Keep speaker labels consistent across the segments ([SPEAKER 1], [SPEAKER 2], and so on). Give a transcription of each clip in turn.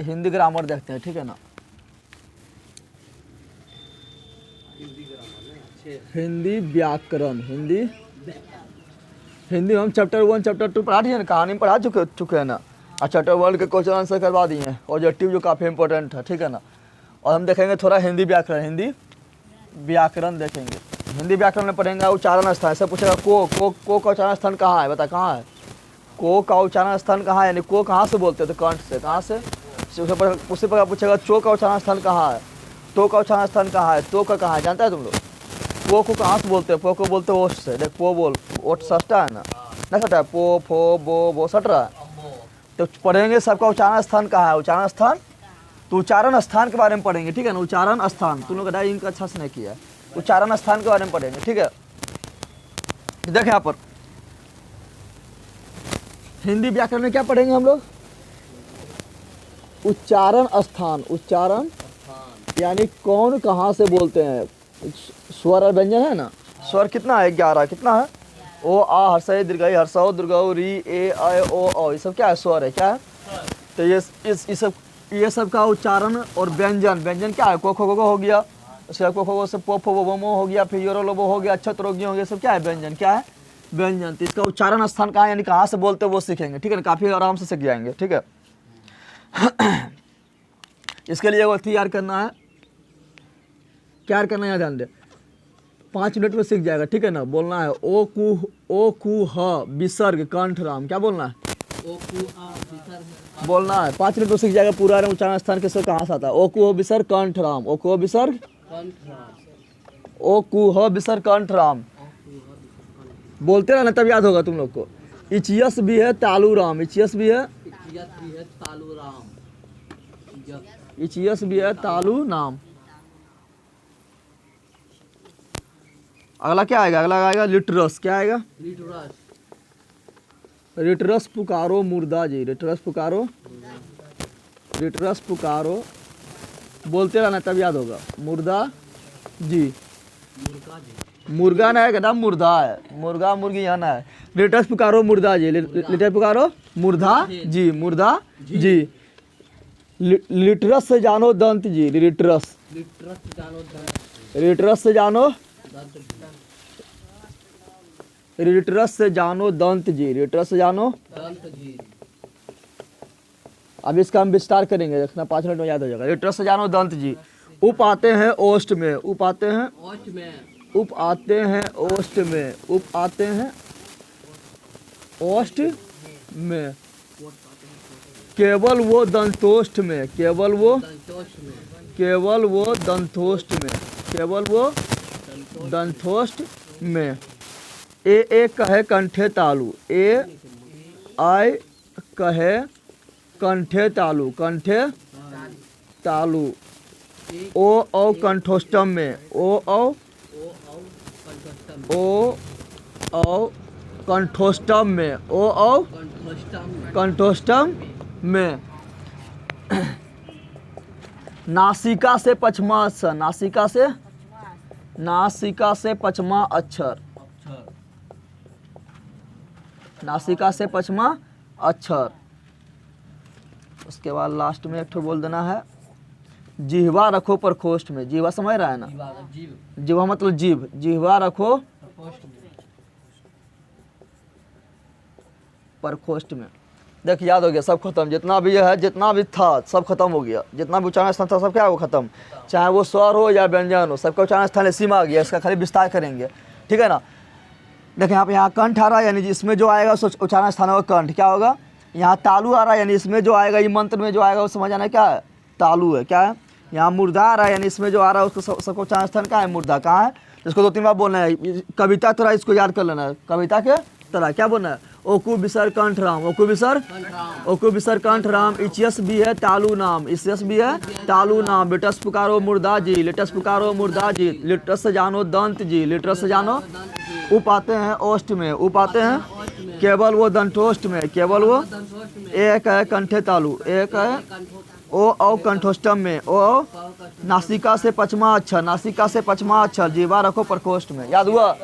[SPEAKER 1] Hindi grammar देखते हैं, ठीक है ना। हिंदी व्याकरण, हिंदी हम चैप्टर 1 चैप्टर 2 पढ़ा दिए ना, कहानी में पढ़ा चुके हैं ना। और चैप्टर 1 के क्वेश्चन आंसर करवा दिए हैं, ऑब्जेक्टिव जो काफ़ी इंपॉर्टेंट है, ठीक है ना। और हम देखेंगे थोड़ा हिंदी व्याकरण देखेंगे। हिंदी व्याकरण में पढ़ेंगे उच्चारण स्थान। ऐसे पूछेगा को का उच्चारण स्थान कहाँ है, बता कहाँ है। को का उच्चारण स्थान कहाँ है, यानी को कहाँ से बोलते हैं, तो कंठ से। कहाँ से, उसी पर पूछेगा चो का उच्चारण स्थान कहाँ है, तो का उच्चारण स्थान कहाँ है, तो का कहाँ है, जानता है तुम लोग। पो को कहाँ से बोलते हैं, पो को बोलते हैं ओठ से। देख पो बोल, ओठ सटता है ना सटा है, पो फो बो सट रहा है। तो पढ़ेंगे सबका उच्चारण स्थान कहाँ है, उच्चारण स्थान। तो उच्चारण स्थान के बारे में पढ़ेंगे, ठीक है ना। उच्चारण स्थान तुम लोग इनका अच्छा से नहीं किया है, उच्चारण स्थान के बारे में पढ़ेंगे, ठीक है। देखें यहाँ पर हिंदी व्याकरण में क्या पढ़ेंगे हम लोग, उच्चारण स्थान। उच्चारण यानी कौन कहाँ से बोलते हैं। स्वर और व्यंजन है ना, स्वर कितना है, 11। कितना है, ओ आ हर्षय दीर्घई हर्षौ दीर्घौ री ए ऐ ओ, ये सब क्या है, स्वर है, क्या है। तो ये सब का उच्चारण और व्यंजन क्या है, को खो हो गया, उसके को से पो फो वो हो गया, फिर योरो लोबो हो गया, अच्छत रोगी हो गया, सब क्या है, व्यंजन। क्या है, व्यंजन। तो इसका उच्चारण स्थान कहाँ है, यानी कहाँ से बोलते हैं वो सीखेंगे, ठीक है ना। काफ़ी आराम से सीख जाएंगे, ठीक है। इसके लिए वो तैयार करना है, क्या करना है, ध्यान दे। 5 मिनट में सीख जाएगा, ठीक है ना। बोलना है ओ कु ह विसर्ग कंठ राम। क्या बोलना है, ओ कु ह विसर्ग बोलना है। 5 मिनट में सीख जाएगा पूरा उच्चारण स्थान के कहाँ से आता है। ओ कु ह विसर्ग कंठ राम, ओ कु ह विसर्ग, ओ कु ह विसर्ग कंठ राम। बोलते रहना तब याद होगा तुम लोग को। इचियस भी है तालू राम, इचियस भी है तालू नाम। अगला क्या आएगा, अगला आएगा लिटरस। क्या आएगा, लिटरस पुकारो मुर्दा जी, लिटरस पुकारो बोलते रहना तब याद होगा। मुर्दा जी, मुर्गा ना है कहता, मुर्दा है, मुर्गा मुर्गी यहाँ ना है। लिटरस पुकारो मुर्दा जी, लिटरस पुकारो मुर्दा जी, मुर्दा जी। लिटरस से जानो दंत जी, लिटरस से जानो दंत जी, लिटरस से जानो। अब इसका हम विस्तार करेंगे, देखना 5 मिनट में याद हो जाएगा। लिटरस से जानो दंत जी। उप आते हैं ओष्ठ में, उप आते हैं ओष्ठ में। केवल वो दंतोष्ठ में, केवल वो दंतोष्ठ में। ए कहे कंठे तालु, ए आय कहे कंठे तालु। ओ औ कंठोष्टम में, ओ औ कंठोष्टम में। नासिका से पश्चिमा अक्षर, नासिका से पश्चिमा अक्षर। उसके बाद लास्ट में एक ठो बोल देना है, जिह्वा रखो प्रकोष्ठ में। जिह्वा समझ रहा है ना, जिह्वा मतलब जीभ, जिह्वा रखो प्रकोष्ठ में। देख याद हो गया, सब खत्म। जितना भी है, जितना भी था सब खत्म हो गया। जितना भी उच्चारण स्थान था सब क्या है, वो खत्म। चाहे वो स्वर हो या व्यंजन हो, सबका उच्चारण स्थान सीमा आ गया। इसका खाली विस्तार करेंगे, ठीक है ना। देखिए यहाँ कंठ आ रहा है, यानी इसमें जो आएगा उच्चारण स्थान होगा कंठ। क्या होगा, यहाँ तालु आ रहा है, यानी इसमें जो आएगा, ये मंत्र में जो आएगा वो समझ आना क्या है, तालु है। क्या है, यहाँ मुर्दा आ रहा है, यानी इसमें जो आ रहा है उसको सबको उच्चारण स्थान क्या है, मुर्दा। कहाँ है, इसको 2-3 बार बोलना है। कविता तरह इसको याद कर लेना है, कविता के तरह। क्या बोलना है, ओकु विसर कंठ राम, ओकु विसर कंठ राम। इचियस भी है तालु नाम, इचियस भी है तालु नाम। लिटस पुकारो मुर्दा जी, लिटस पुकारो मुर्दा जी। लिटस से जानो दंत जी, लिटस से जानो। उप आते हैं ओष्ठ में, उप आते हैं केवल वो दंतोष्ठ में, केवल वो। एक है कंठे तालु, एक है ओ औ कंठोष्टम में, ओ नासिका से पश्चिमा अक्षर। जीवा रखो प्रकोष्ठ में। याद हुआ,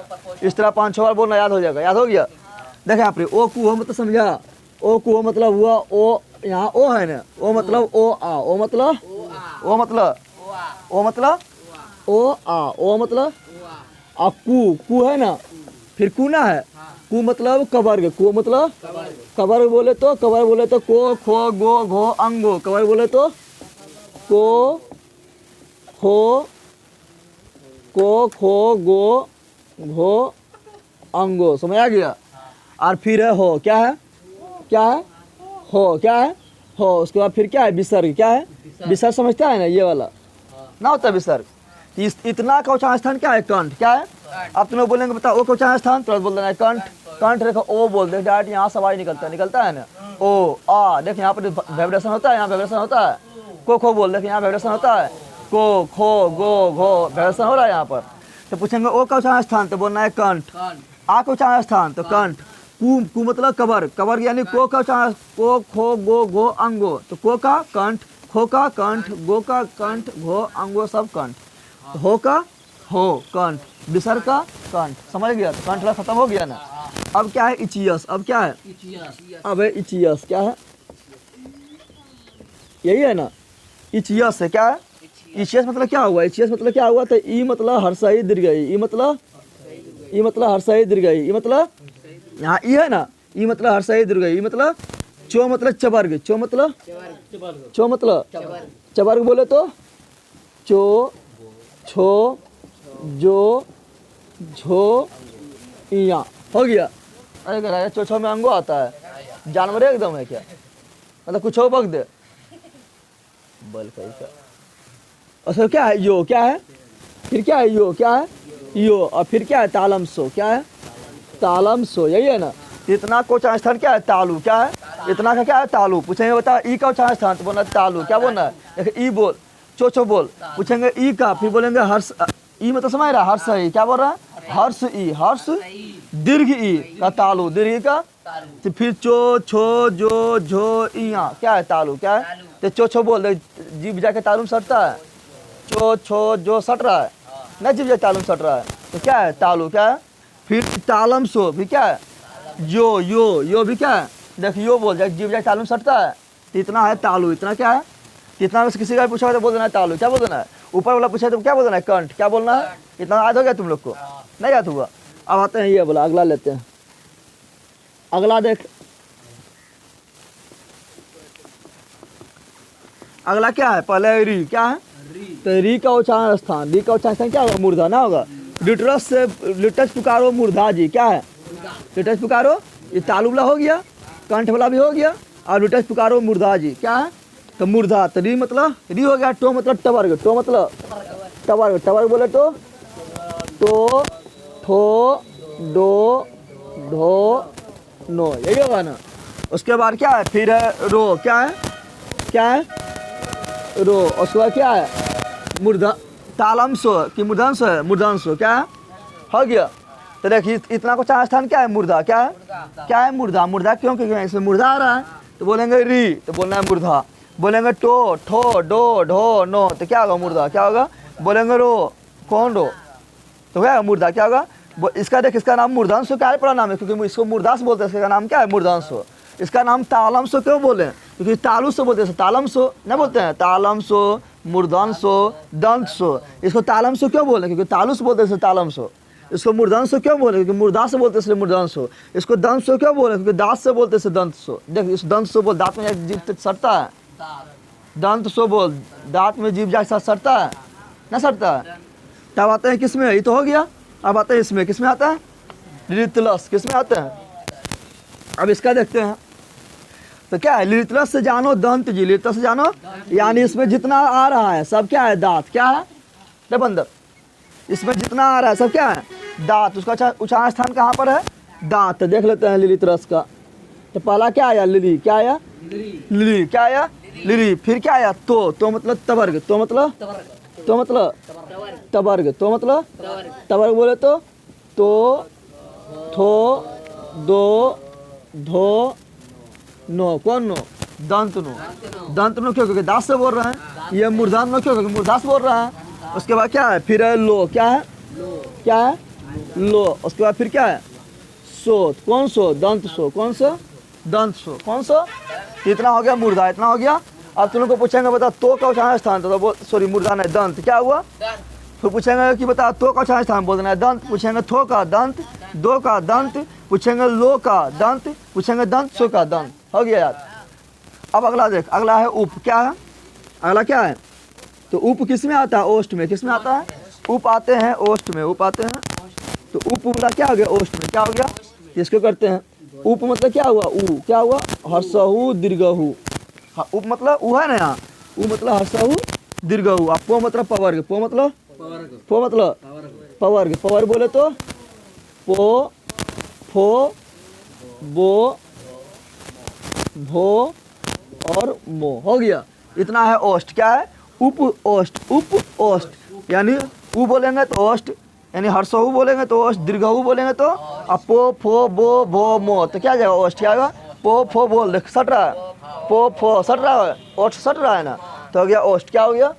[SPEAKER 1] इस तरह 5-6 बार बोलना, याद हो जाएगा। याद हो गया। देखें यहाँ पे ओ कु हो मतलब समझा, ओ को मतलब हुआ ओ, यहाँ ओ है ना, ओ मतलब ओ आ, ओ मतलब ओ मतलब ओ मतलब ओ आ, ओ मतलब आ, कू है ना, फिर कूना है, कू मतलब कवर्ग, कू मतलब कवर्ग बोले तो, कवर्ग बोले तो को खो गो घो अंगो, कवर्ग बोले तो को खो गो घो अंगो, समझ आ गया। और फिर है हो, क्या है, क्या है हो, क्या है हो, उसके बाद फिर क्या है विसर्ग, क्या है विसर्ग, समझता है ना ये वाला ना होता है विसर्ग। इतना का उच्चारण स्थान क्या है कंठ, क्या है। अब तुम लोग बोलेंगे बताओ ओ का उच्चारण स्थान, तुरंत बोल देना है कंठ, कंठ रेखा ओ बोल दे डायरेक्ट, यहाँ से आवाज निकलता है ना, ओ आ, देख यहाँ पर वाइब्रेशन होता है, यहाँ वाइब्रेशन होता है, को बोल देख यहाँ वाइब्रेशन होता है, को खो गो घो वाइब्रेशन हो रहा है यहाँ पर। तो पूछेंगे ओ का उच्चारण स्थान, तो बोलना है कंठ। आ का उच्चारण स्थान तो कंठ। कू मतलब कबर, कबर यानी को का उच्चारण, को खो गो घो अंगो, तो को का कंठ, खो का कंठ, गो का कंठ, घो अंगो सब कंठ, हो का हो कंठ, विसर्ग का कंठ, समझ गया। तो कंठ खत्म हो गया ना। अब क्या है इचियस, अब क्या है, अब है इचियस, क्या है यही है ना, इचियस है, क्या है इचियस मतलब क्या हुआ, इचियस मतलब क्या हुआ, तो ई मतलब हर्षई दीर्घई, ई मतलब हर्षई दीर्घई, ई मतलब यहाँ ई है ना, ई मतलब हर्षई दीर्घई, ई मतलब चो मतलब चवर्ग, चो मतलब चवर्ग बोले तो चो छो जो झो इया, हो गया। अरे राजा चो में अंगो आता है, जानवर एकदम है क्या, मतलब कुछ हो बक दे बल का। और क्या है यो, क्या है फिर क्या है यो, क्या है यो, और फिर क्या है तालम सो, क्या है तालम सो, यही है ना। इतना को उच्चारण स्थान क्या है तालु, क्या है इतना का क्या है तालु। पूछेंगे बता ई का उच्चारण स्थान, तो बोलना तालु, क्या बोलना है ई बोल, चो बोल। पूछेंगे ई का, फिर बोलेंगे हर्ष, ई मतलब समझ रहा हर्ष ई, क्या बोल रहा है हर्ष ई, हर्ष दीर्घ ई का तालु, दीर्घ का, तो फिर चो छो जो झो इया, क्या है तालु, क्या है। तो चो बोल दे, जीभ जाके तालु सटता है, चो छो जो सट रहा है ना, जीभ जाके तालु सट रहा है, तो क्या है तालु, क्या है। फिर तालम सो भी क्या है, यो भी क्या है, देख यो बोल जाए जीभ जाके तालु सटता है, तो इतना है तालु, इतना क्या है। इतना में से किसी का पूछा तो बोल देना है तालु, क्या बोल देना है। ऊपर वाला पूछा तो क्या बोल देना है कंठ, क्या बोलना है। इतना याद हो गया तुम लोग को, नहीं याद हुआ। अब आते हैं ये बोला, अगला लेते हैं, अगला देख, अगला क्या है, पहले री, क्या है तो री का उच्चारण स्थान, री का उच्चारण स्थान क्या होगा, मूर्धा ना होगा। लिटरस से लिटस पुकारो मूर्धा जी, क्या है लिटस पुकारो, ये तालु वाला हो गया, कंठ वाला भी हो गया, और लिटस पुकारो मूर्धा जी, क्या है तो मूर्धा। तो री मतलब री हो गया, टो मतलब टवर्ग, टो मतलब टवर्ग, टवर्ग बोले तो ठो डो ढो नो, यही होगा ना। उसके बाद क्या है फिर है रो, क्या है रो। उसके बाद क्या है मूर्धा, तालमसो कि मूर्धांशो है, मूर्धांशो क्या है हो गया। तो देखिए इतना को चार स्थान क्या है मूर्धा, क्या है मूर्धा, मूर्धा क्यों, क्योंकि इसमें मूर्धा आ रहा है। तो बोलेंगे री, तो बोलना है मूर्धा। बोलेंगे टो ठो डो ढो नो, तो क्या होगा मूर्धा, क्या होगा। बोलेंगे रो कौन रो, तो क्या मूर्धा, क्या होगा। इसका देख, इसका नाम मूर्धांशो क्या है, पड़ा नाम है, क्योंकि इसको मूर्धास बोलते हैं, इसका नाम क्या है मूर्धांशो। इसका नाम तालमसो क्यों बोले, क्योंकि तालु से बोलते हैं, तालमसो नहीं बोलते हैं, तालमसो मूर्धांशो दंतसो। इसको तालमसो क्यों बोले, क्योंकि तालु से बोलते हैं तालमसो। इसको मूर्धांशो क्यों बोले, क्योंकि मूर्धा से बोलते हैं मूर्धांशो। इसको दंतसो क्यों बोले, क्योंकि दांत से बोलते हैं दंतसो। देख इस दंतसो बोल, दांत में जीभ सटता है, दंतसो बोल, दांत में जीभ जाके सटता है ना, सटता है। तब आते हैं किस में, ये तो हो गया। अब आते हैं इसमें, किस में आता है लिरितलस, किस में आता है। अब इसका देखते हैं, तो क्या है लिरितलस से जानो दंत जी, लिरितलस से जानो यानी इसमें जितना आ रहा है सब क्या है दांत, क्या है बंदर, इसमें जितना आ रहा है सब क्या है दांत। उसका उच्चारण स्थान कहाँ पर है दांत। तो देख लेते हैं लिरितलस का। तो पहला क्या आया लिली, क्या आया लिली, क्या आया लिली। फिर क्या आया तो मतलब तवर्ग, तो मतलब तवर्ग, तो मतलब तवर्ग बोले तो थो दो धो नो, कौन नो दंत नो, दंत नो क्यों, क्योंकि दांत से बोल रहे हैं। ये मूर्धान नो क्यों, क्योंकि मूर्धा से बोल रहा है। उसके बाद क्या है फिर है लो, क्या है लो। उसके बाद फिर क्या है सो, कौन सो दंत सो, कौन सा दंत सो, कौन सा? इतना हो गया मूर्धा, इतना हो गया। अब तुम लोग को पूछेंगे बता तो का उच्चारण स्थान, तो सॉरी मूर्धा नहीं दंत, क्या हुआ? फिर पूछेंगे कि बता तो का उच्चारण स्थान, बोल देना है दंत। पूछेंगे थो का दंत, दो का दंत, पूछेंगे लो का दंत, पूछेंगे दंत सो का दंत। हो गया यार। अब अगला देख, अगला है उप, क्या है अगला, क्या है? तो उप किस में आता है? ओष्ठ में। किस में आता है? उप आते हैं ओष्ठ में, उप आते हैं। तो उप वाला क्या हो गया? ओष्ठ में। क्या हो गया? इसको करते हैं उप, मतलब क्या हुआ? ऊ, क्या हुआ? हर्षहु दीर्घहु। उप मतलब ऊ है ना यहाँ, ऊ मतलब हर्षहु दीर्घहु। अब पो मतलब पवर्ग, पो मतलब पवर्ग, पवर्ग बोले तो पो, फो, बो, भो और मो। हो गया। इतना है ओष्ठ। क्या है? उप ओष्ठ, उप ओष्ठ। यानी ऊ बोलेंगे तो ओष्ठ, यानी हर्षहु बोलेंगे तो ओष्ठ, दीर्घहु बोलेंगे तो अपो, फो, बो, भो, मो। तो क्या जाएगा? ओष्ठ। क्या आएगा? पो, फो, बोल, देख सट रहा है, पो, फो सट रहा है, ओष्ठ सट रहा है ना, तो हो गया ओष्ठ। क्या हो गया?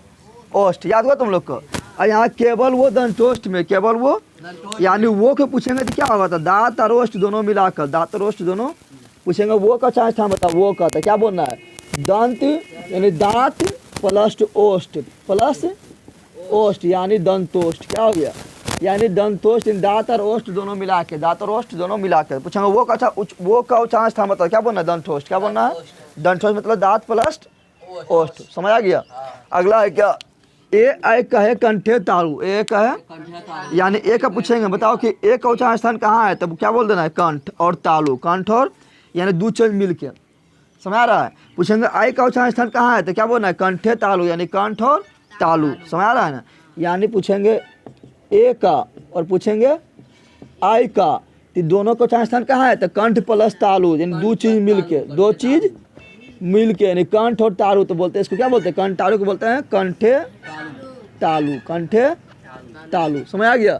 [SPEAKER 1] ओष्ठ। याद हुआ तुम लोग को? और यहाँ केवल वो दंतोष्ठ में, केवल वो, यानी वो को पूछेंगे तो क्या होगा? तो दांत और ओष्ठ दोनों मिलाकर, दांत और ओष्ठ दोनों पूछेंगे, वो का चाहे स्थान बता, वो का। तो क्या बोलना है? दंत यानी दांत प्लस ओष्ठ, प्लस ओष्ठ यानी दंतोष्ठ। क्या हो गया? यानी दंतोष्ठ, दांत और ओष्ठ दोनों मिला के, दांत और ओष्ठ दोनों मिला के पूछेंगे वो का वो का उच्चारण स्थान बताओ। क्या बोलना है? दंतोष्ठ। क्या बोलना है? दंतोष्ठ मतलब दांत प्लस ओष्ठ। समझ आ गया? अगला है क्या? ए कहे कंठे तालु, ए कहे यानी ए का पूछेंगे बताओ कि ए का उच्चारण स्थान कहाँ है, तब क्या बोल देना है? कंठ और तालु, कंठ और यानी दो चीज मिल के। समझ आ रहा है? पूछेंगे आई का उच्चारण स्थान कहाँ है, तो क्या बोलना है? कंठे तालु, यानी कंठ और तालु। समझ आ रहा है ना? यानी पूछेंगे ए का और पूछेंगे आई का, तो दोनों का उच्चारण स्थान कहाँ है, तो कंठ प्लस तालु, यानी दो चीज मिल के, दो चीज मिल के, यानी कंठ और तालु। तो बोलते हैं इसको क्या बोलते हैं? कंठ तालु को बोलते हैं कंठे तालु, कंठे तालु। समझ आ गया?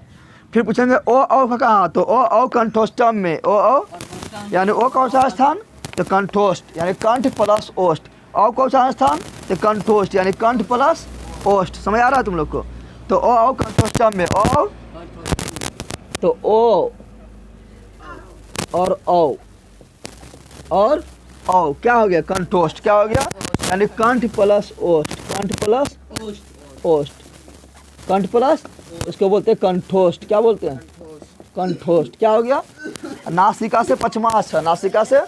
[SPEAKER 1] फिर पूछेंगे ओ औ का कहाँ, तो ओ औ कंठोष्टम में, ओ औ यानी ओ का उच्चारण स्थान तो कंठोष्ठ, यानी कंठ प्लस ओष्ठ। औ का उच्चारण स्थान तो कंठोष्ठ, यानी कंठ प्लस ओष्ठ। समझ आ रहा है तुम लोग को? तो ओ औ कंठोष्टम में, ओ तो ओ और औ और औ क्या हो गया? कंठोष्ठ। क्या हो गया? यानी कंठ प्लस ओष्ठ, कंठ प्लस ओष्ठ, कंठ प्लस, इसको बोलते हैं कंठोष्ठ। क्या बोलते हैं? कंठोष्ठ। क्या हो गया? नासिका से पचमा अक्षर, नासिका से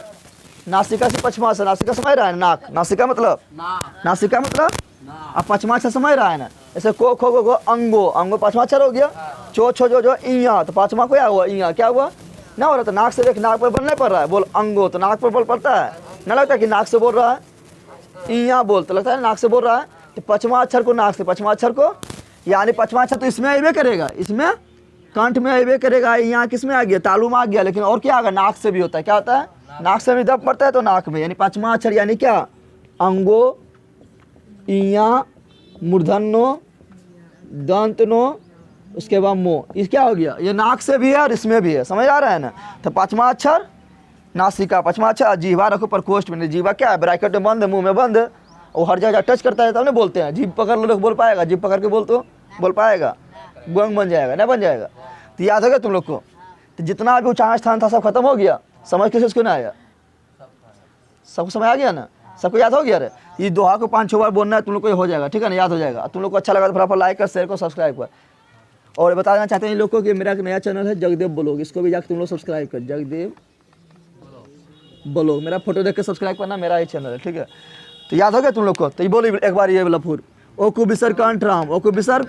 [SPEAKER 1] पचमा अक्षर, नासिका समझ रहा है? नाक, नासिका मतलब नासिका मतलब अब पचमा अक्षर समझ रहा है ना? जैसे को खो गो अंगो, अंगो पांचवा अक्षर हो गया। चो छो जो इया, तो पांचवा को क्या हुआ? इया। क्या हुआ? ना हो रहा, तो नाक से देख, नाक पर बल नहीं पड़ रहा है, बोल अंगो, तो नाक पर बल पड़ता है ना, लगता है कि नाक से बोल रहा है। इया बोल तो लगता है नाक से बोल रहा है। तो पचमा अक्षर को नाक से, पचमा अक्षर को, यानी पचमा अक्षर तो इसमें अबे करेगा, इसमें कंठ में अबे करेगा। यहाँ किस में आ गया? तालु में आ गया। लेकिन और क्या आगा? नाक से भी होता है। क्या होता है? नाक से भी दब पड़ता है तो नाक में, यानी पचमा अक्षर यानी क्या? अंगो, इया, मूर्धन्यो, दंतनो, उसके बाद मो। ये क्या हो गया? ये नाक से भी है और इसमें भी है। समझ आ रहा है ना? तो पांचवा अक्षर नासिका, पांचवा अक्षर जीवा रखो प्रकोष्ठ में। जीवा क्या है? ब्रैकेट में बंद है, मुंह में बंद है, वो हर जगह टच करता है तब ना बोलते हैं। जीभ पकड़ लो, बोल पाएगा? जीभ पकड़ के बोल तो बोल पाएगा? गुंग बन जाएगा, ना बन जाएगा? तो याद हो गया तुम लोग को? तो जितना भी उच्चारण स्थान था सब खत्म हो गया। समझ किसी उसको ना आया? सबको समझ आ गया ना? सबको याद हो गया? रे ये दोहा को 5-6 बार बोलना है, तुम लोग को ये हो जाएगा। ठीक है ना? याद हो जाएगा। तुम लोग को अच्छा लगा तो फटाफट लाइक कर, शेयर को, सब्सक्राइब कर। और बता देना चाहते हैं इन लोग को कि मेरा एक नया चैनल है जगदेव ब्लॉग, इसको भी जाकर तुम लोग सब्सक्राइब कर, जगदेव ब्लॉग। मेरा फोटो देख के सब्सक्राइब करना, मेरा ही चैनल है। ठीक है? तो याद हो गया तुम लोग को? तो ये बोली एक बार ये वाला फूर ओ कुबिसर कंठ राम, ओ कुबिसर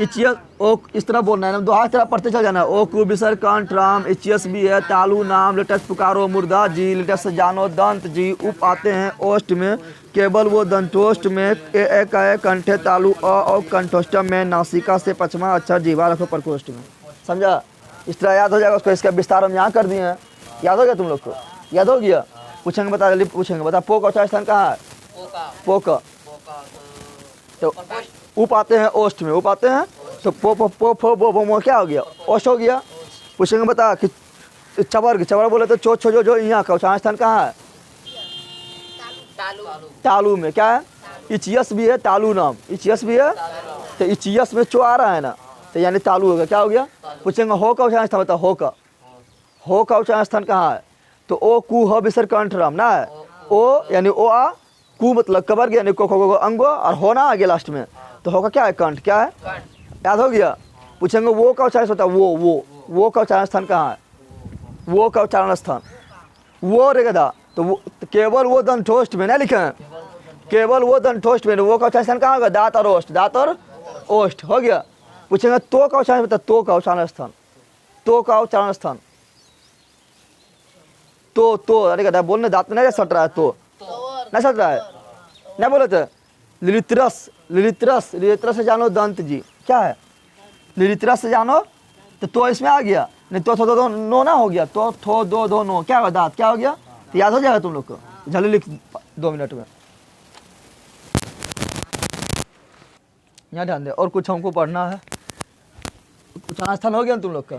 [SPEAKER 1] इचियस, ओ इस तरह बोलना है, दोहा तरह पढ़ते चल जाना। ओ कुबिसर कंठ राम, इचियस भी है, तालु नाम, लेटस पुकारो मुर्दा जी, लेटस जानो दंत जी। उप आते हैं ओष्ठ में, केवल वो दंतोष्ठ में। ए का कंठे तालु, औ कंठोष्टम में, नासिका से पचमा अक्षर जीवा रखो प्रकोष्ठ में। समझा? इस तरह याद हो जाएगा उसको। इसका विस्तार हम यहाँ कर दिए हैं। याद हो गया तुम लोग को? याद हो गया? पूछेंगे बता, जल्दी पूछेंगे बता, पो का उच्चारण स्थान कहाँ है? पो का। तो उप आते हैं ओष्ठ में, उप आते हैं तो पो पो पो फो बो बो मो। क्या हो गया? ओष्ठ हो गया। पूछेंगे बता कि चवर्ग, चवर्ग बोले तो चो छो जो यहाँ का उच्चारण स्थान कहाँ है? तालु में। क्या है? इचियस भी है, तालु नाम, इचियस भी है, तो इचियस में चो आ रहा है ना, तो यानी तालु होगा। क्या हो गया? पूछेंगे हो का उच्चारण स्थान बता, हो का, हो का उच्चारण स्थान कहाँ है? तो ओ कु ह बिसर कंठ राम ना है। ओ यानी ओ आ, कु मतलब कबर यानी को खो अंगो, और हो ना आगे लास्ट में, तो होगा क्या है कंठ, क्या है, याद हो गया। पूछेंगे वो का उच्चारण होता है, वो का उच्चारण स्थान कहाँ है, वो का उच्चारण स्थान, वो रे गधा, तो वो तो केवल वो दंठोष्ठ में ना लिखे हैं, केवल वो दंठोष्ठ में, वो का उच्चारण स्थान कहाँ होगा, दांत और ओष्ठ, दांत और ओष्ठ हो गया। पूछेंगे तो का उच्चारण बता, तो का उच्चारण स्थान, तो का उच्चारण स्थान, तो अरे गधा बोलने दांत में नहीं सट रहा है, तो नहीं सट रहा है, नहीं बोले थे। लिलित्रस, लिलित्रस, लिलित्रस से जानो दंत जी, क्या है, लिलित्रस से जानो, तो इसमें आ गया, नहीं तो थो दो नो ना हो गया, तो थो दो दो नो, क्या होगा दांत, क्या हो गया, तो याद हो जाएगा तुम लोग को, जल्दी लिख 2 मिनट में, यहाँ ध्यान दे। और कुछ हमको पढ़ना है, कुछ स्थान हो गया तुम लोग का,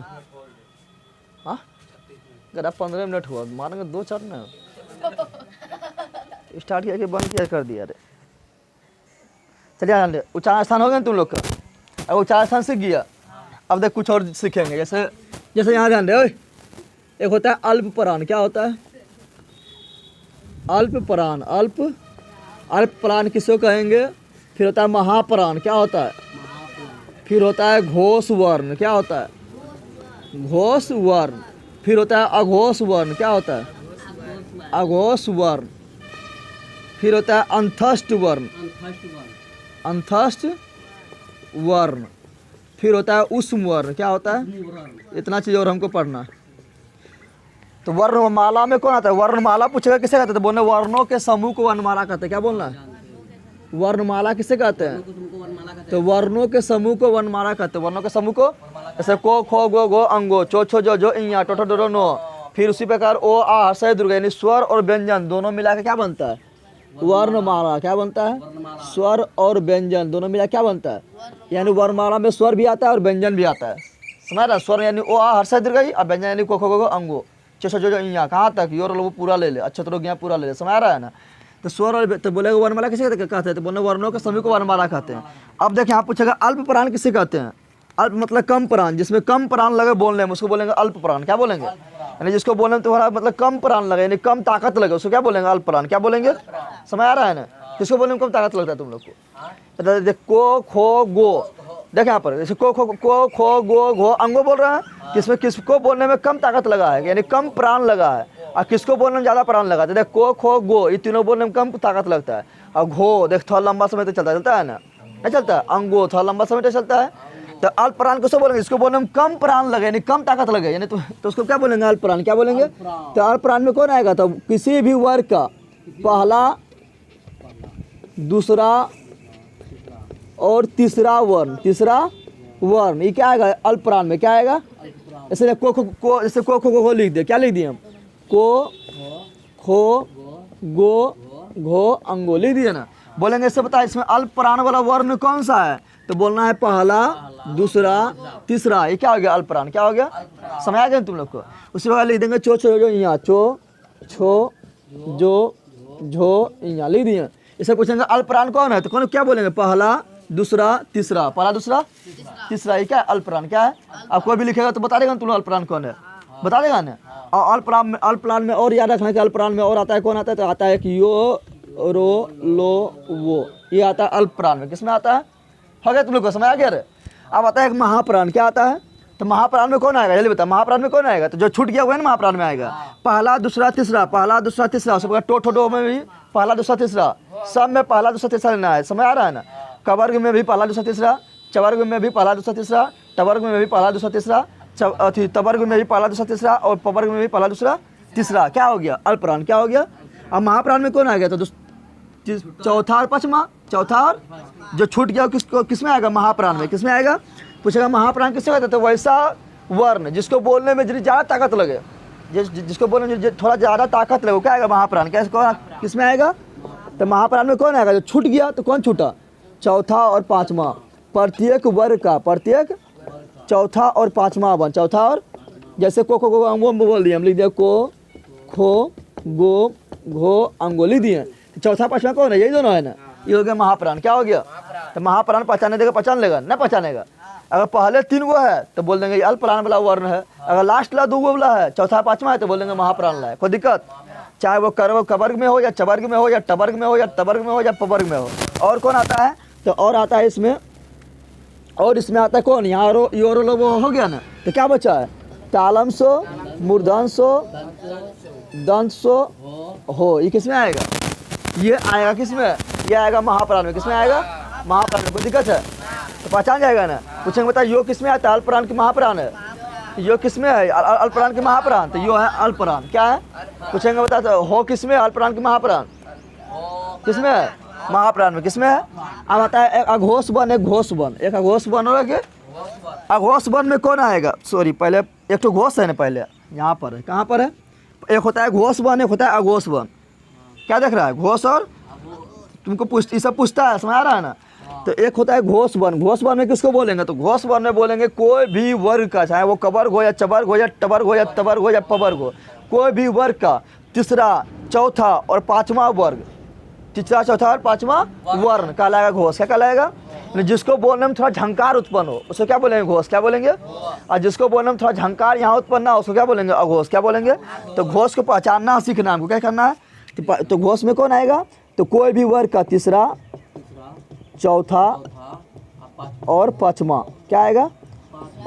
[SPEAKER 1] हाँ अगर 15 मिनट हुआ मारेंगे 2-4 ना, स्टार्ट किया कि बंद किया कर दिया, अरे चलिए ध्यान दे। उच्चारण स्थान हो गया तुम लोग का, अब उच्चारण स्थान सीख गया, अब देख कुछ और सीखेंगे, जैसे जैसे यहाँ ध्यान दे, ओए एक होता है अल्प प्राण, क्या होता है, अल्प प्राण, अल्प अल्प प्राण किसको कहेंगे, फिर होता है महाप्राण, क्या होता है, फिर होता है घोष वर्ण, क्या होता है, घोष वर्ण, फिर होता है अघोष वर्ण, क्या होता है, अघोष वर्ण, फिर होता है अंतस्थ वर्ण, अंतस्थ वर्ण, फिर होता है उष्म वर्ण, क्या होता है, इतना चीज और हमको पढ़ना है। तो वर्णमाला में कौन आता है, वर्णमाला पूछेगा किसे कहते हैं, तो बोलने वर्णों के समूह को वर्णमाला कहते हैं, क्या बोलना है, वर्णमाला किसे कहते हैं, तो वर्णों के समूह को वर्णमाला कहते हैं, वर्णों के समूह को, जैसे को खो गो गो अंगो, चो छो जो इया टो टो डो नो, फिर उसी प्रकार ओ आ हर्षय दुर्गा, यानी स्वर और व्यंजन दोनों मिला के क्या बनता है, वर्णमाला, क्या बनता है, स्वर और व्यंजन दोनों मिला क्या बनता है, यानी वर्णमाला में स्वर भी आता है और व्यंजन भी आता है, समझ रहा, स्वर यानी ओ आ हर्षय दुर्गा और व्यंजन यानी को खो गो अंगो, चो छो जो यहाँ कहाँ तक योर वो पूरा ले ले, अच्छा तो लोग यहाँ पूरा ले ले, समझ रहा है ना। तो स्वर और तो बोलेगा वर्णमाला किसे कहते हैं, तो बोले वर्णों के सभी को वर्णमाला कहते हैं। अब देखिए यहाँ पूछेगा अल्प प्राण किसे कहते हैं, अल्प मतलब कम प्राण, जिसमें कम प्राण लगे बोलने में उसको बोलेंगे अल्प प्राण, क्या बोलेंगे, यानी जिसको बोलने में तुम्हारा मतलब कम प्राण लगे, यानी कम ताकत लगे, उसको क्या बोलेंगे, अल्प प्राण, क्या बोलेंगे, समझ आ रहा है ना, किसको बोलने में कम ताकत लगता है तुम लोग को। देख को खो गो, देख यहाँ पर जैसे को खो गो घो अंगो बोल रहा है, किसमें किसको बोलने में कम ताकत लगा है, यानी कम प्राण लगा है, और किसको बोलने में ज़्यादा प्राण लगा है, देख को खो गो ये तीनों बोलने में कम ताकत लगता है, और घो देख थोड़ा लंबा समय तक चलता है ना, नहीं चलता है, अंगो थोड़ा लंबा समय तक चलता है। तो अल्प प्राण किसको बोलेंगे, जिसको बोलने में कम प्राण लगे, यानी कम ताकत लगे, यानी तो उसको क्या बोलेंगे, अल्प प्राण, क्या बोलेंगे। तो अल्प प्राण में कौन आएगा, तो किसी भी वर्ग का पहला दूसरा और तीसरा वर्ण, तीसरा वर्ण ये क्या आएगा अल्प प्राण में, क्या आएगा, जैसे को जैसे को लिख दिया, क्या लिख दिए हम, को खो गो घो अंगो लिख दिए ना, बोलेंगे इससे बताए इसमें अल्प प्राण वाला वर्ण कौन सा है, तो बोलना है पहला दूसरा तीसरा, ये क्या हो गया अल्प प्राण, क्या हो गया, समझ आ गया तुम लोग को। उसी प्रकार लिख देंगे चो छो जो यहाँ, चो छो जो झो यहाँ लिख दिए। इसे पूछेंगे अल्प प्राण कौन है, तो कौन क्या बोलेंगे, पहला दूसरा तीसरा, पहला दूसरा तीसरा, ये क्या है अल्प प्राण, क्या है, अब कोई भी लिखेगा तो बता देगा तुम अल्प प्राण कौन है, बता देगा ना। और अल्प प्राण में और याद रखना कि अल्प प्राण में और आता है कौन आता है, तो आता है कि यो रो लो वो, ये आता है अल्प प्राण में, किसमें आता है, हो गया तुम लोग को समझ आ गया रे। अब आता है एक महाप्राण, क्या आता है, तो महाप्राण में कौन आएगा जल्दी बता, महाप्राण में कौन आएगा, तो जो छूट गया हुआ है ना महाप्राण में आएगा, पहला दूसरा तीसरा, पहला दूसरा तीसरा, सब टो ठो में भी पहला दूसरा तीसरा, सब में पहला दूसरा तीसरा लेना है, समझ आ रहा है ना। कवर्ग में भी पहला दूसरा तीसरा, चवर्ग में भी पहला दूसरा तीसरा, टवर्ग में भी पहला दूसरा तीसरा, तवर्ग में भी पहला दूसरा तीसरा, और पवर्ग में भी पहला दूसरा तीसरा, क्या हो गया अल्प प्राण, क्या हो गया। अब महाप्राण में कौन आ गया, तो चौथा और पांचवा, चौथा और जो छूट गया किसको किसमें आएगा, महाप्राण में, किसमें आएगा, पूछेगा महाप्राण किससे कहते हैं, तो वैसा वर्ण जिसको बोलने में ज़्यादा ताकत लगे, जिसको बोलने में थोड़ा ज़्यादा ताकत लगे, क्या आएगा महाप्राण, क्या किसमें आएगा, तो महाप्राण में कौन आएगा, जो छूट गया तो कौन छूटा, चौथा और पांचवा, प्रत्येक वर्ग का प्रत्येक चौथा और पांचवा बन, चौथा और जैसे को अंगो बोल दिए हम, लिख दिया को खो गो घो अंगो लिख दिए, चौथा पांचवा कौन है, यही दोनों है ना, ये हो गया महाप्राण, क्या हो गया। तो महाप्राण पहचाने देगा, पहचान लेगा ना, पहचानेगा, अगर पहले 3 गो है तो बोल देंगे ये अल्पप्राण वाला वर्ण है। अगर लास्ट ला 2 गो वाला है, चौथा 5वां है, तो बोल देंगे महाप्राण वाला है। कोई दिक्कत? चाहे वो कवर्ग में हो या चवर्ग में हो या टवर्ग में हो या तवर्ग में हो या पवर्ग में हो। और कौन आता है? तो और आता है इसमें, और इसमें आता है कौन? यहाँ योरो लो वो हो गया ना, तो क्या बचा है? तालमसो, मूर्धन्सो, दंतसो, हो। ये किसमें आएगा? ये आएगा किसमें? ये आएगा महाप्राण में। किसमें आएगा? महाप्राण में। कोई दिक्कत है? तो पहचान जाएगा ना। पूछेंगे बता यो किसमें आता है? अल्पप्राण की महाप्राण है। यो किसमें है? अल्पप्राण की महाप्राण। तो यो है अल्पप्राण। क्या है? पूछेंगे बता तो हो किसमें? अल्पप्राण की महाप्राण किसमें है? महाप्राण में। किसमें है? अब आता है एक अघोष वन, एक घोष वन। एक अघोष वन और एक अघोष वन में कौन आएगा? सॉरी, पहले एक तो घोष है ना, पहले यहाँ पर है। कहाँ पर है? एक होता है घोष वन, एक होता है अघोष वन। क्या देख रहा है? घोष और तुमको ये सब पूछता है, समझ आ रहा है ना। तो एक होता है घोष वन। घोष वन में किसको बोलेंगे? तो घोष वन में बोलेंगे कोई भी वर्ग का, चाहे वो कवर्ग हो या चवर्ग हो या टवर्ग हो या तवर्ग हो या पवर्ग हो, कोई भी वर्ग का तीसरा, चौथा और 5वां वर्ग, तीसरा, चौथा और 5वां वर्ण कहलाएगा घोष। क्या कहलाएगा? जिसको बोलने में थोड़ा झंकार उत्पन्न हो उसको क्या बोलेंगे? घोष। क्या बोलेंगे? और जिसको बोलने में थोड़ा झंकार यहाँ उत्पन्न ना हो उसको क्या बोलेंगे? अघोष। क्या बोलेंगे? तो घोष को पहचानना सीखना हमको। क्या करना है? तो घोष में कौन आएगा? तो कोई भी वर्ग का तीसरा, चौथा और 5वां, क्या आएगा?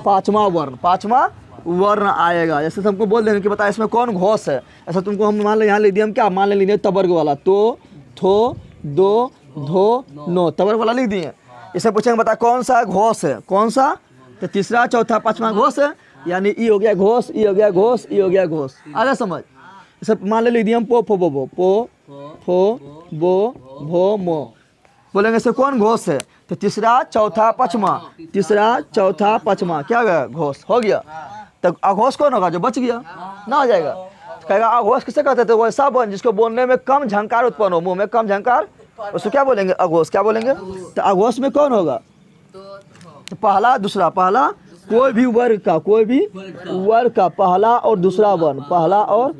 [SPEAKER 1] 5वां वर्ण। 5वां वर्ण आएगा। जैसे हमको बोल देंगे कि बता इसमें कौन घोष है। ऐसा तुमको हम मान लो यहाँ लिख दिए, हम क्या मान लेंगे? तवर्ग वाला, तो, थो, दो, धो, नो, तवर्ग वाला लिख दिए। इसे पूछेंगे बता कौन सा घोष है? कौन सा? तो तीसरा, चौथा, 5वां घोष है। यानी ई हो गया घोष, ई हो गया घोष, ई हो गया घोष। आगे समझ। इसे मान ले लिख दिए हम पो, फो, बो, पो, फो, बो, भो, मो। बोलेंगे इसे कौन घोष है? तो तीसरा, चौथा, 5वां। तीसरा, चौथा, 5वां क्या हो गया? घोष हो गया। तो अघोष कौन होगा? जो बच गया ना हो जाएगा। कहेगा अघोष किसे कहते थे? वो ऐसा वन जिसको बोलने में कम झंकार उत्पन्न हो, मुंह में कम झंकार, उसको क्या बोलेंगे? अघोष। क्या बोलेंगे? तो अघोष में कौन होगा? तो पहला, दूसरा। पहला कोई भी वर्ग का, कोई भी वर्ग का पहला और दूसरा वर्ण, पहला और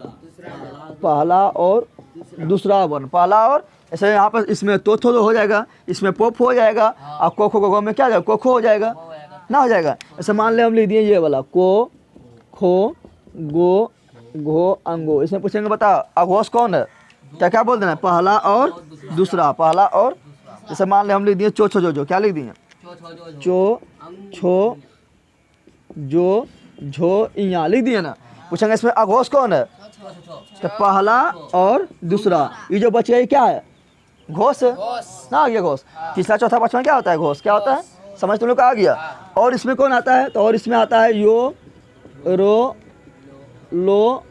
[SPEAKER 1] दूसरा वर्ण, पहला और, ऐसे यहाँ पर इसमें तो हो जाएगा, इसमें पोप हो जाएगा, और कोखो गो में क्या जाएगा? कोखो हो जाएगा ना, हो जाएगा। ऐसे मान ले हम लिख दिए ये वाला को, खो, गो, घो, अंगो। इसमें पूछेंगे बता अघोष कौन है? क्या बोल देना? पहला और दूसरा, पहला और, जैसे मान ले हम लिख दिए चो, छो, जो, क्या लिख दिए? चो, छो, जो, झो, इया लिख दिए ना। पूछेंगे इसमें अघोष कौन है? तो पहला और दूसरा। ये जो बच गया क्या है? घोष है ना, आ गया घोष। तीसरा, चौथा, 5वां क्या होता है? घोष। क्या होता है? समझ तुम लोग का आ गया। और इसमें कौन आता है? तो और इसमें आता है यो, रो, लो,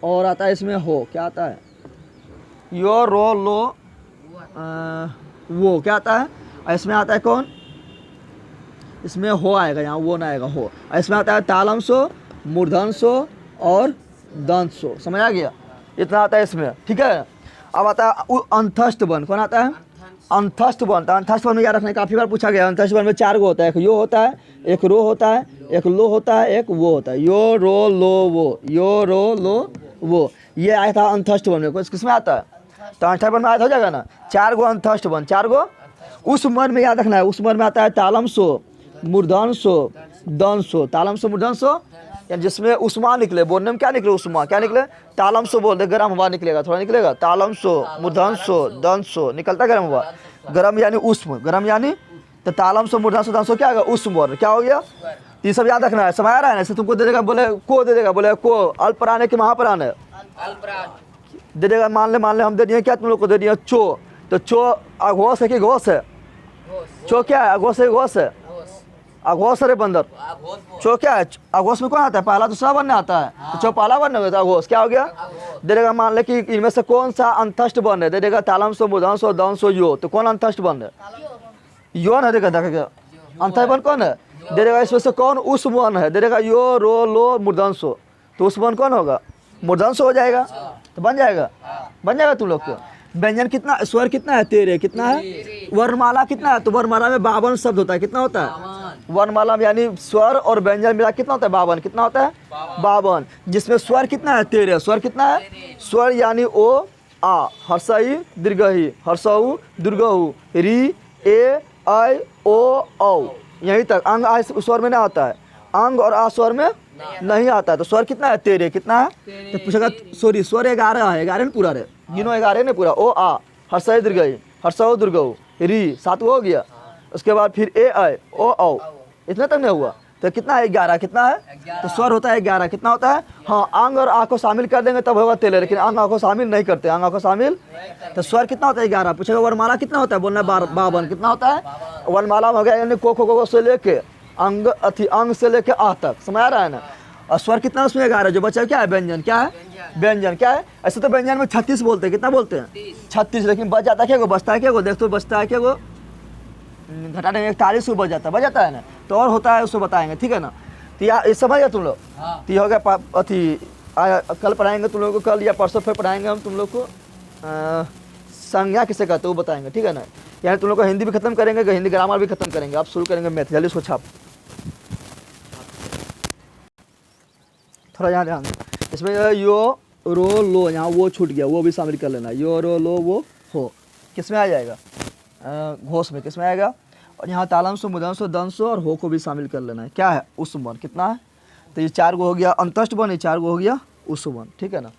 [SPEAKER 1] और आता है इसमें हो। क्या आता है? यो, रो, लो, वो। क्या आता है? और इसमें आता है कौन? इसमें हो आएगा, यहाँ वो ना आएगा, हो। और इसमें आता है तालमसो, मूर्धन्सो और दंतसो। समझ आ गया? इतना आता है इसमें, ठीक है। अब आता है अंतस्थ वन। कौन आता है? अंतस्थ वन। तो अंतस्थ वन में याद रखना, काफ़ी बार पूछा गया। अंतस्थ वन में 4 गो होता है। एक यो होता है, एक रो होता है, एक लो होता है, एक वो होता है। यो, रो, लो, वो। यो, रो, लो, वो। ये आया था अंतस्थ वन में। कुछ किसमें आता है? तो अंतस्थ वन में आया हो जाएगा ना। 4 गो अंतस्थ वन, 4 गो। उस वन में याद रखना है, उस वन में आता है तालमसो, मूर्धन्सो, दंसो। तालमसो, मूर्धन्सो, यानी जिसमें उस्मा निकले। बोलने में क्या निकले? उस्मा। क्या निकले? तालमसो बोल दे, गर्म हवा निकलेगा, थोड़ा निकलेगा। तालमसो, मूर्धन्सो, दंसो, निकलता गर्म हवा। गर्म यानी उष्म, गर्म यानी, तो तालमसो, मूर्धन्सो, दंसो क्या होगा? उष्म वर्ण। क्या हो गया? ये सब याद रखना है। समझ आ रहा है ना? ऐसे तुमको दे देगा, बोले को दे देगा, बोले को अल्पप्राण है कि महाप्राण है? दे देगा। मान ले हम दे दिए क्या? तुम लोग को दे दिया चो। तो चो अघोष है कि घोष है? चो क्या है? अघोष है, घोष है? अघोष रे बंदर। चो क्या है? अघोष में कौन आता है? पहला, दूसरा वर्ण आता है। तो चो पहला वर्ण होता है, अघोष। क्या हो गया? दे देगा। मान ले कि इनमें से कौन सा अंतस्थ वर्ण है? दे देगा तालमसो, मूर्धन्सो, दंसो, यो। तो कौन अंतस्थ वर्ण है? यो ना देगा। देखेगा अंतस्थ वर्ण कौन है? दे देगा। इसमें से कौन उस वर्ण है? दे देगा यो, रो, लो, मूर्धन्सो। तो उस वर्ण कौन होगा? मूर्धन्सो हो जाएगा। तो बन जाएगा, बन जाएगा तुम लोग को। व्यंजन कितना, स्वर कितना है? 13। कितना है? वर्णमाला कितना है? तो वर्णमाला में 52 शब्द होता है। कितना होता है? वर्णमाला में यानी स्वर और व्यंजन मिला कितना होता है? 52। कितना होता है? 52। जिसमें स्वर कितना है? 13। स्वर कितना है? स्वर यानी ओ, आ, हर्षई, दीर्घई, हर्षऊ, दुर्गऊ, री, ए, ऐ, ओ, औ। यहीं तक, अंग आ स्वर में ना आता है, अंग और आ स्वर में नहीं आता है। तो स्वर कितना है? तेरे। कितना है? तो पूछेगा सॉरी स्वर 11 है, 11 ना पूरा रे, गिनो 11 ना पूरा। ओ आ, हर्षय दीर्घई, हर्षो दीर्घऊ, री 7 हो गया। उसके बाद फिर ए आए, ओ औ, इतना तक नहीं हुआ। तो कितना है? 11। कितना है? तो स्वर होता है 11। कितना होता है? हाँ, अंग और आ को शामिल कर देंगे तब होगा तेले, लेकिन अंग आ को शामिल नहीं करते, अंग आ को शामिल। तो स्वर कितना होता है? 11। पूछेगा वर्णमाला कितना होता है? बोलना 52। कितना होता है? वर्णमाला में हो गया यानी को से लेके अंग अंग से लेके आ तक, समझ आ रहा है ना। और स्वर कितना उसमें? 11। जो बचा क्या है? व्यंजन। क्या है? व्यंजन। क्या है? ऐसे तो व्यंजन में 36 बोलते हैं। कितना बोलते हैं? 36। लेकिन बच जाता है क्या? बचता है क्या? देख तो बचता है क्या? घटा देंगे 41 बच जाता है ना। तो और होता है उसको बताएंगे, ठीक है ना। तो ये समझ गया तुम लोग। तो ये हो गया अथी, कल पढ़ाएंगे तुम लोगों को, कल या परसों फिर पढ़ाएंगे हम तुम लोग को संज्ञा किसे कहते हैं वो बताएंगे, ठीक है ना। यानी तुम लोग को हिंदी भी खत्म करेंगे, हिंदी ग्रामर भी खत्म करेंगे। आप शुरू करेंगे मैथ। जल्दी उसको छाप, थोड़ा यहाँ ध्यान। इसमें यो रो लो, यहाँ वो छूट गया, वो भी शामिल कर लेना। यो रो लो वो हो किस में आ जाएगा? घोष में। किस में आएगा? और यहाँ तालंश, मुदंश, दंश और हो को भी शामिल कर लेना है। क्या है? उसवन। कितना है? तो ये 4 गो हो गया अंतस्थ वन, ये 4 गो हो गया उसवन, ठीक है ना।